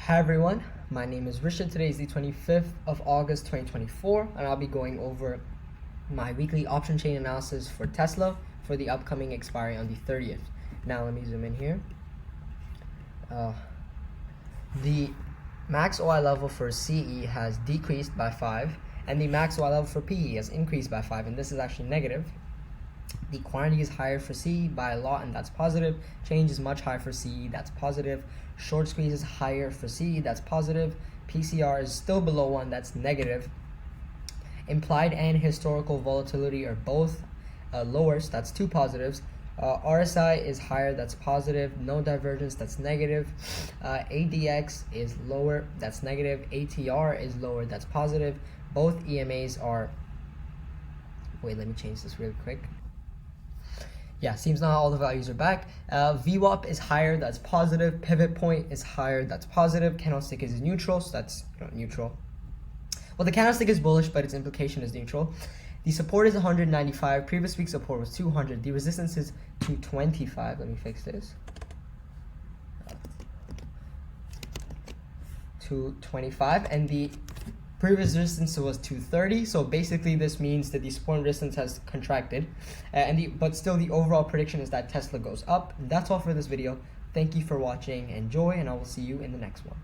Hi everyone, my name is Richard. Today is the 25th of August 2024 and I'll be going over my weekly option chain analysis for Tesla for the upcoming expiry on the 30th. Now let me zoom in here. The max OI level for CE has decreased by 5 and the max OI level for PE has increased by 5, and this is actually negative. The quantity is higher for CE by a lot, and that's positive. Change is much higher for CE, that's positive. Short squeeze is higher for CE, that's positive. PCR is still below 1, that's negative. Implied and historical volatility are both lower, so that's 2 positives. RSI is higher, that's positive. No divergence, that's negative. ADX is lower, that's negative. ATR is lower, that's positive. Both EMAs are, wait, let me change this really quick. Yeah, seems not all the values are back. VWAP is higher, that's positive. Pivot point is higher, that's positive. Candlestick is neutral, so that's neutral. Well, the candlestick is bullish, but its implication is neutral. The support is 195. Previous week's support was 200. The resistance is 225. Let me fix this. 225, and the previous resistance was 230, so basically this means that the support and resistance has contracted, but still the overall prediction is that Tesla goes up. That's all for this video. Thank you for watching. Enjoy, and I will see you in the next one.